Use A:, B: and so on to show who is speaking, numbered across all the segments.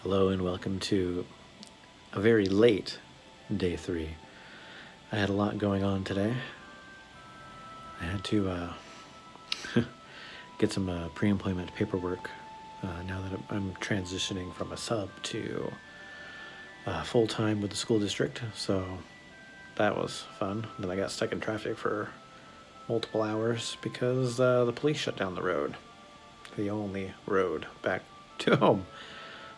A: Hello and welcome to a very late day 3. I had a lot going on today. I had to get some pre-employment paperwork now that I'm transitioning from a sub to full-time with the school district, so that was fun. Then I got stuck in traffic for multiple hours because the police shut down the road, the only road back to home.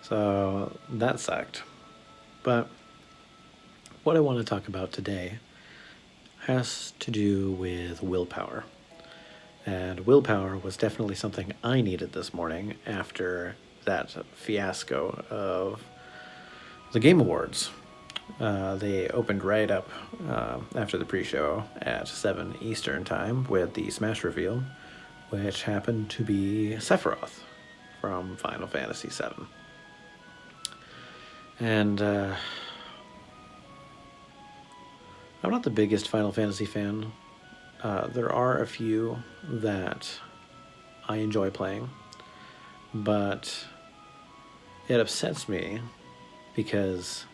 A: So that sucked. But what I want to talk about today has to do with willpower. And willpower was definitely something I needed this morning after that fiasco of the Game Awards. They opened right up after the pre-show at 7 Eastern time with the Smash reveal, which happened to be Sephiroth from Final Fantasy VII. And I'm not the biggest Final Fantasy fan. There are a few that I enjoy playing, but it upsets me because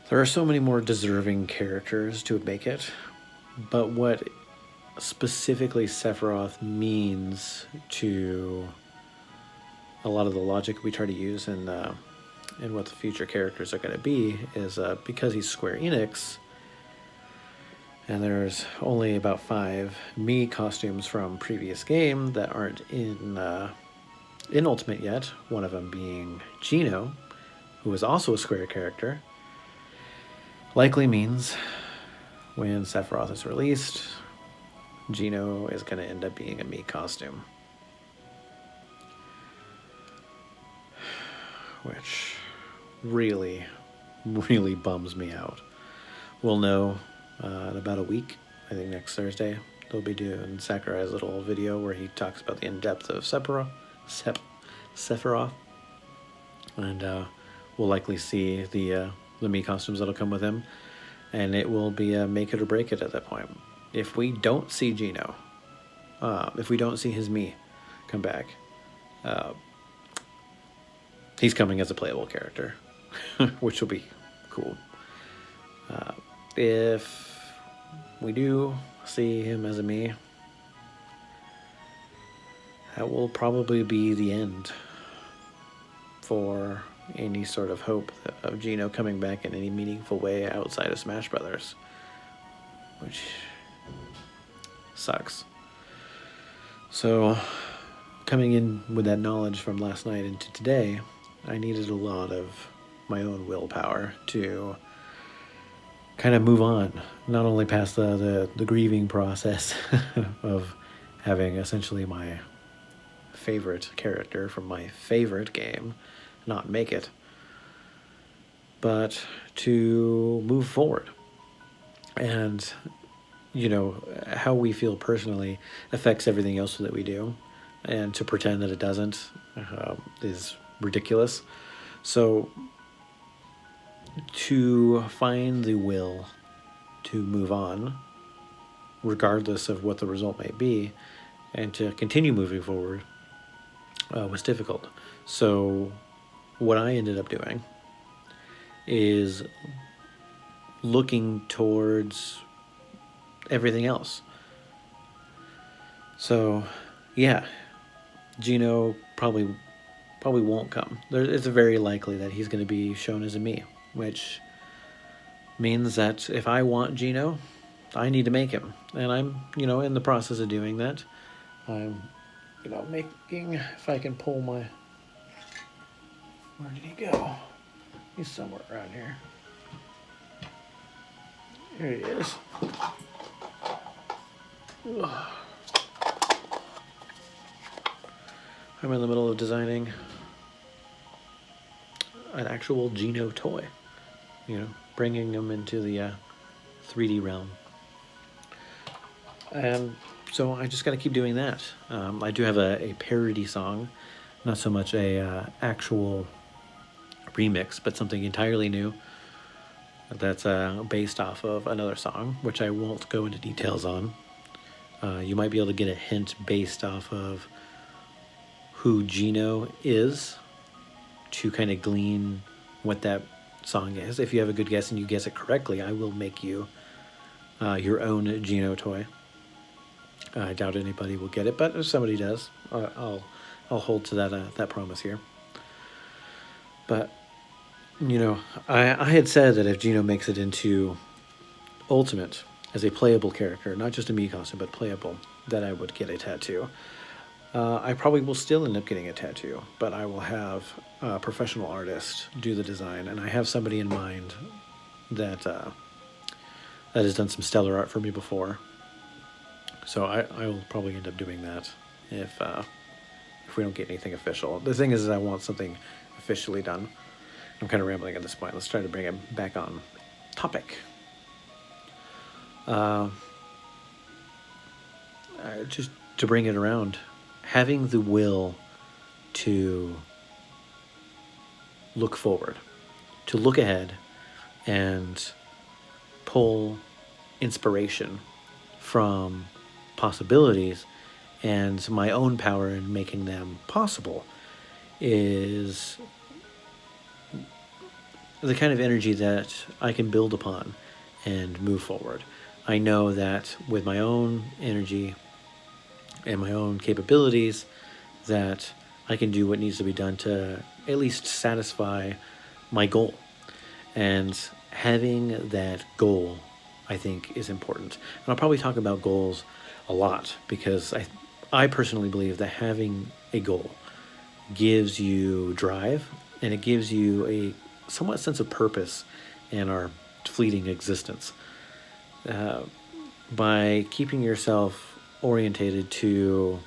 A: there are so many more deserving characters to make it, but what specifically Sephiroth means to a lot of the logic we try to use in what the future characters are going to be is because he's Square Enix, and there's only about 5 Mii costumes from previous game that aren't in Ultimate yet, one of them being Gino, who is also a Square character, likely means when Sephiroth is released, Gino is going to end up being a Mii costume. Which really bums me out. We'll know in about a week. I think next Thursday they'll be doing Sakurai's little video where he talks about the in-depth of Sephiroth, and we'll likely see the Mii costumes that'll come with him, and it will be a make it or break it at that point. If we don't see Gino, if we don't see his Mii come back, he's coming as a playable character, which will be cool. If we do see him as a Mii, that will probably be the end for any sort of hope of Gino coming back in any meaningful way outside of Smash Brothers, which sucks. So, coming in with that knowledge from last night into today, I needed a lot of my own willpower to kind of move on, not only past the grieving process of having essentially my favorite character from my favorite game not make it, but to move forward. And, you know, how we feel personally affects everything else that we do, and to pretend that it doesn't is ridiculous. So to find the will to move on, regardless of what the result may be, and to continue moving forward was difficult. So what I ended up doing is looking towards everything else. So yeah, Gino probably won't come. It's very likely that he's going to be shown as a Mii, which means that if I want Gino, I need to make him. And I'm, in the process of doing that. I'm, making, if I can pull my, where did he go? He's somewhere around here. Here he is. Ugh. I'm in the middle of designing an actual Gino toy, bringing him into the 3D realm. And so I just got to keep doing that. I do have a parody song, not so much a actual remix, but something entirely new that's based off of another song, which I won't go into details on. You might be able to get a hint based off of who Gino is to kind of glean what that song is. If you have a good guess and you guess it correctly, I will make you your own Gino toy. I doubt anybody will get it, but if somebody does, I'll hold to that promise here. But I had said that if Gino makes it into Ultimate as a playable character, not just a Mii costume, but playable, that I would get a tattoo. I probably will still end up getting a tattoo, but I will have a professional artist do the design, and I have somebody in mind that has done some stellar art for me before. So I will probably end up doing that if we don't get anything official. The thing is I want something officially done. I'm kind of rambling at this point. Let's try to bring it back on topic. Just to bring it around, having the will to look forward, to look ahead and pull inspiration from possibilities and my own power in making them possible is the kind of energy that I can build upon and move forward. I know that with my own energy and my own capabilities that I can do what needs to be done to at least satisfy my goal. And having that goal, I think, is important. And I'll probably talk about goals a lot because I personally believe that having a goal gives you drive and it gives you a somewhat sense of purpose in our fleeting existence. By keeping yourself orientated to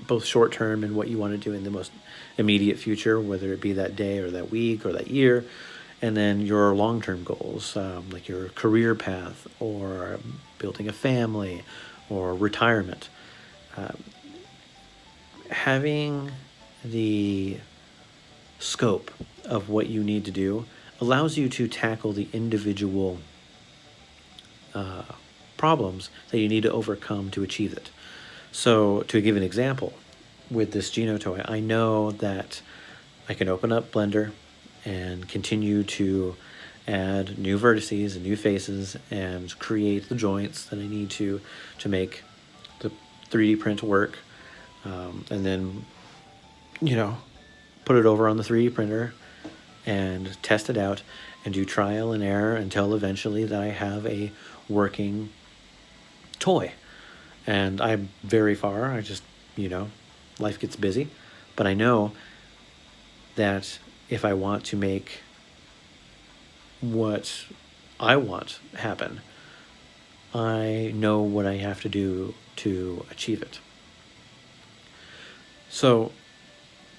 A: both short term and what you want to do in the most immediate future, whether it be that day or that week or that year, and then your long term goals, like your career path or building a family or retirement. Having the scope of what you need to do allows you to tackle the individual problems that you need to overcome to achieve it. So to give an example, with this Gino toy, I know that I can open up Blender and continue to add new vertices and new faces and create the joints that I need to make the 3D print work, and then put it over on the 3D printer and test it out and do trial and error until eventually that I have a working toy. And I'm very far. I just, life gets busy. But I know that if I want to make what I want happen, I know what I have to do to achieve it. So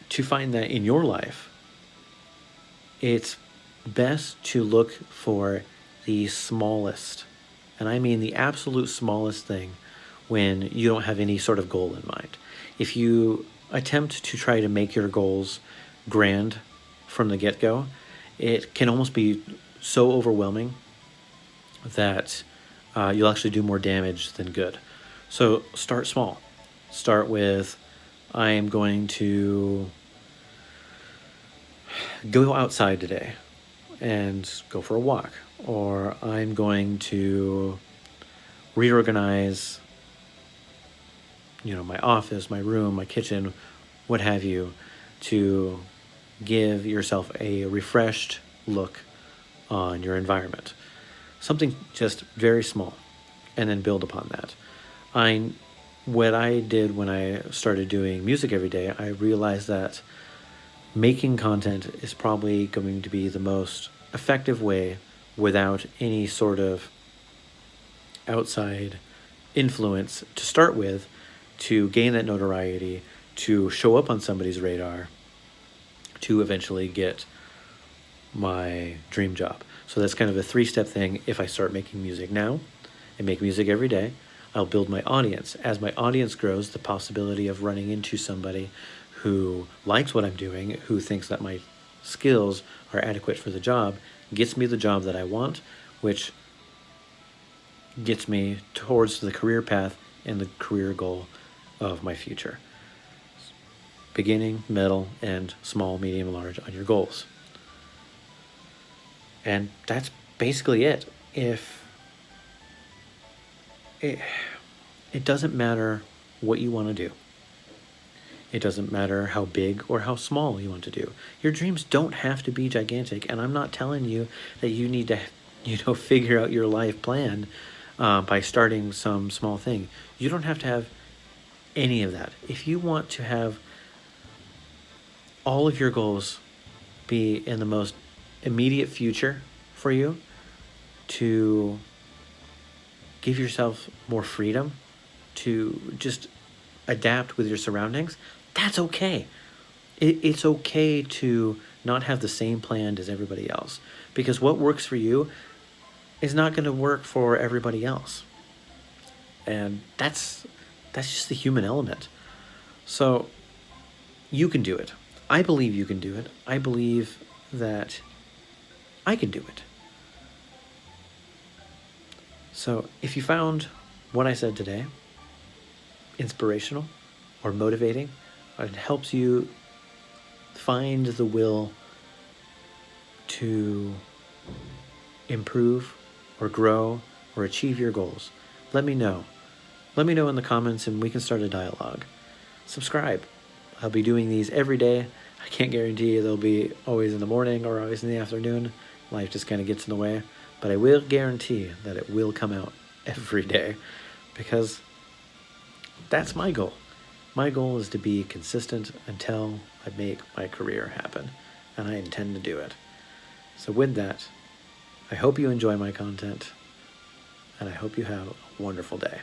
A: to find that in your life, it's best to look for the smallest, and I mean the absolute smallest thing when you don't have any sort of goal in mind. If you attempt to try to make your goals grand from the get-go, it can almost be so overwhelming that you'll actually do more damage than good. So start small. Start with, I am going to go outside today and go for a walk, or I'm going to reorganize my office, my room, my kitchen, what have you, to give yourself a refreshed look on your environment. Something just very small, and then build upon that. What I did when I started doing music every day, I realized that making content is probably going to be the most effective way without any sort of outside influence to start with, to gain that notoriety, to show up on somebody's radar, to eventually get my dream job. So that's kind of a 3-step thing. If I start making music now and make music every day, I'll build my audience. As my audience grows, the possibility of running into somebody who likes what I'm doing, who thinks that my skills are adequate for the job, gets me the job that I want, which gets me towards the career path and the career goal of my future. beginning, middle, and small, medium, large on your goals. And that's basically it. If it doesn't matter what you want to do. It doesn't matter how big or how small you want to do. Your dreams don't have to be gigantic, and I'm not telling you that you need to, figure out your life plan by starting some small thing. You don't have to have any of that. If you want to have all of your goals be in the most immediate future for you, to give yourself more freedom, to just adapt with your surroundings, that's okay. It's okay to not have the same plan as everybody else, because what works for you is not going to work for everybody else. And that's just the human element. So you can do it. I believe you can do it. I believe that I can do it. So if you found what I said today inspirational or motivating, or it helps you find the will to improve or grow or achieve your goals, let me know. Let me know in the comments and we can start a dialogue. Subscribe. I'll be doing these every day. I can't guarantee they'll be always in the morning or always in the afternoon. Life just kind of gets in the way. But I will guarantee that it will come out every day, because that's my goal. My goal is to be consistent until I make my career happen, and I intend to do it. So with that, I hope you enjoy my content, and I hope you have a wonderful day.